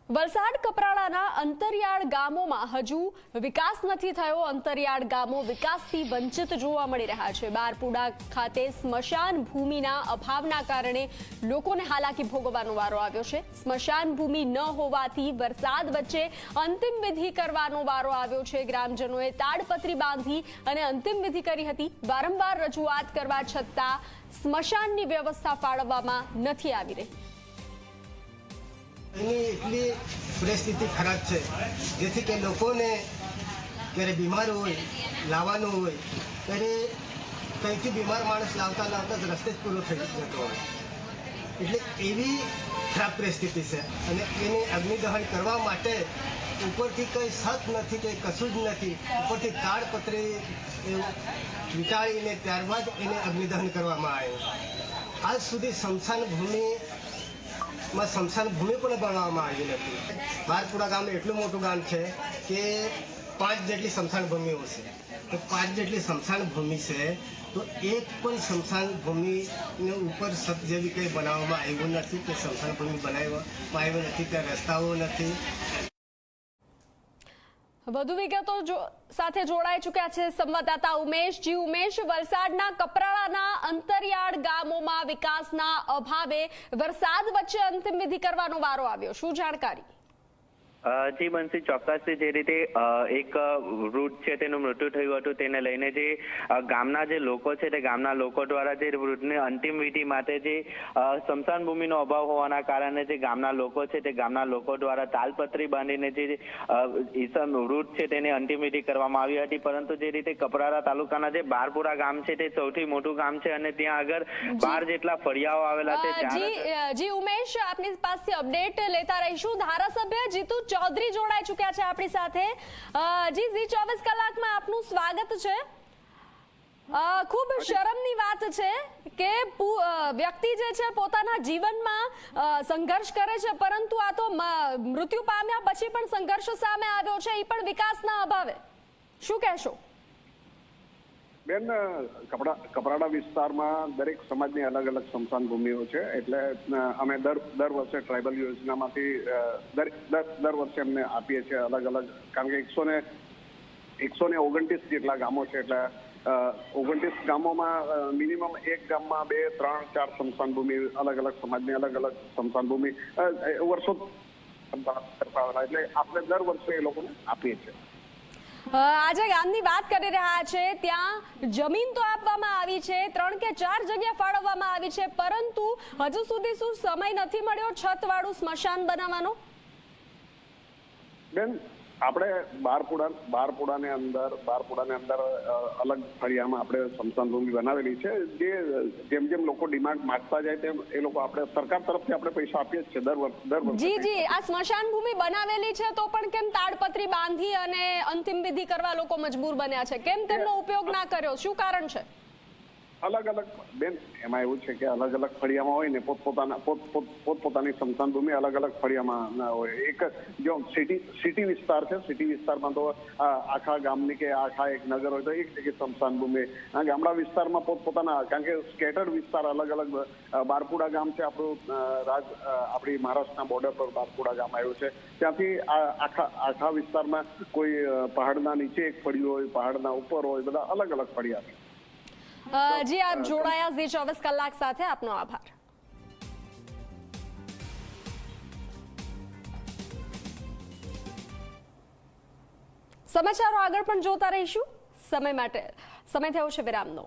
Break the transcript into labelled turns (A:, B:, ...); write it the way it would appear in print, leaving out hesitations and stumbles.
A: વલસાડ કપરાડાના અંતરિયાળ ગામોમાં હજુ વિકાસ નથી થયો। અંતરિયાળ ગામો વિકાસથી વંચિત જોવા મળી રહ્યા છે। બારપુડા ખાતે સ્મશાન ભૂમિના અભાવના કારણે લોકોને હાલાકી ભોગવવાનો વારો આવ્યો છે। સ્મશાન ભૂમિ ન હોવાથી વરસાદ વચ્ચે અંતિમ વિધિ કરવાનો વારો આવ્યો છે। ગ્રામજનોએ તાડપત્રી બાંધી અને અંતિમ વિધિ કરી હતી। વારંવાર રજૂઆત કરવા છતાં સ્મશાનની વ્યવસ્થા ફાળવવામાં નથી આવી રહી।
B: એટલી પરિસ્થિતિ ખરાબ છે જેથી કે લોકોને ક્યારે બીમાર હોય લાવવાનું હોય ત્યારે કંઈથી બીમાર માણસ લાવતા લાવતા જ રસ્તે જ પૂરો થઈ જતો હોય, એટલે એવી ખરાબ પરિસ્થિતિ છે। અને એને અગ્નિદહન કરવા માટે ઉપરથી કંઈ સત નથી, કંઈ કશું જ નથી। ઉપરથી તાડપત્રી વીંટાળીને ત્યારબાદ એને અગ્નિદહન કરવામાં આવ્યું। આજ સુધી સ્મશાન ભૂમિ પણ બનાવવામાં આવી નથી। બારપુરા ગામ એટલું મોટું ગામ છે કે 5 જેટલી સ્મશાન ભૂમિઓ છે, તો 5 જેટલી સ્મશાન ભૂમિ છે તો એક પણ સ્મશાન ભૂમિને ઉપર સત જેવી કંઈ બનાવવામાં આવ્યું નથી કે સ્મશાન ભૂમિ બનાવવામાં આવ્યું નથી, ત્યાં રસ્તાઓ નથી।
A: વધુ વિગતો સાથે જોડાઈ ચૂક્યા છે સંવાદદાતા ઉમેશજી। ઉમેશ, વલસાડના કપરાડાના અંતરિયાળ ગામોમાં વિકાસના અભાવે વરસાદ વચ્ચે અંતિમ વિધિ કરવાનો વારો આવ્યો, શું જાણકારી?
C: જી બંસી, ચોક્કસથી જે રીતે એક વૃદ્ધ છે તેનું મૃત્યુ થયું હતું તેને લઈને જે ગામના જે લોકો છે તે ગામના લોકો દ્વારા જે વૃદ્ધને અંતિમ વિધિ માટે જે સ્મશાન ભૂમિનો અભાવ હોવાના કારણે જે ગામના લોકો છે તે ગામના લોકો દ્વારા તાલપત્રી બાંધીને જે વૃદ્ધ છે તેને અંતિમ વિધિ કરવામાં આવી હતી। પરંતુ જે રીતે કપરાડા તાલુકાના જે બારપુરા ગામ છે તે સૌથી મોટું ગામ છે અને ત્યાં આગળ 12 જેટલા ફળિયાઓ આવેલા છે।
A: જી ઉમેશ, આપની પાસેથી અપડેટ લેતા રહીશું। ધારાસભ્ય જીતુ ચૌધરી જોડાઈ ચૂક્યા છે આપણી સાથે। જી 24 કલાકમાં આપનું સ્વાગત છે। ખૂબ શરમની વાત છે કે વ્યક્તિ જે છે પોતાના જીવનમાં સંઘર્ષ કરે છે, પરંતુ આ તો મૃત્યુ પામ્યા પછી પણ સંઘર્ષ સામે આવ્યો છે, એ પણ વિકાસના અભાવે। શું કહેશો?
D: બેન, કપરાડા વિસ્તારમાં દરેક સમાજની અલગ અલગ સ્મશાન ભૂમિઓ છે, એટલે અમે દર વર્ષે ટ્રાઇબલ યોજનામાંથી દર વર્ષે અમને આપીએ છીએ અલગ અલગ, કારણ કે 129 જેટલા ગામો છે, એટલે 29 ગામોમાં મિનિમમ એક ગામમાં 2, 3, 4 સ્મશાન ભૂમિ અલગ અલગ સમાજની અલગ અલગ સ્મશાન ભૂમિ વર્ષો એટલે આપણે દર વર્ષે એ લોકોને આપીએ છીએ।
A: આજે ગામની વાત કરી રહ્યા છે, ત્યાં જમીન તો આપવામાં આવી છે, 3 કે 4 જગ્યા ફાળવવામાં આવી છે, પરંતુ હજુ સુધી શું સમય નથી મળ્યો છતવાળું સ્મશાન બનાવવાનો?
D: બેન, આપણે બારપુડાની અંદર અલગ ફળિયામાં આપણે સ્મશાન ભૂમિ બનાવેલી છે। જેમ જેમ લોકો ડિમાન્ડ માંગતા જાય તેમ એ લોકો આપણે સરકાર તરફથી આપણે પૈસા આપીએ જ છે દર વર્ષે।
A: જી, આ સ્મશાન ભૂમિ બનાવેલી છે તો પણ કેમ તાડપત્રી બાંધી અને અંતિમ વિધિ કરવા લોકો મજબૂર બન્યા છે? કેમ તેમનો ઉપયોગ ના કર્યો? શું કારણ છે?
D: અલગ અલગ બેન, એમાં એવું છે કે અલગ અલગ ફળિયામાં હોય ને પોતપોતાની સ્મશાન ભૂમિ અલગ અલગ ફળિયામાં ના હોય। એક જો સિટી વિસ્તાર છે, સિટી વિસ્તારમાં તો આખા ગામની કે આખા એક નગર હોય તો એક જગ્યાએ સ્મશાન ભૂમિ। ગામડા વિસ્તારમાં પોતપોતાના, કારણ કે સ્કેટર્ડ વિસ્તાર અલગ અલગ, બારપુડા ગામ છે આપણું આપણી મહારાષ્ટ્રના બોર્ડર પર બારપુડા ગામ આવ્યું છે, ત્યાંથી આખા વિસ્તારમાં કોઈ પહાડના નીચે એક ફળિયું હોય, પહાડના ઉપર હોય, બધા અલગ અલગ ફળિયા છે।
A: જી, આપ જોડાયા ઝી 24 કલાક સાથે, આપનો આભાર। સમાચારો આગળ પણ જોતા રહીશું। સમય થયો છે વિરામનો।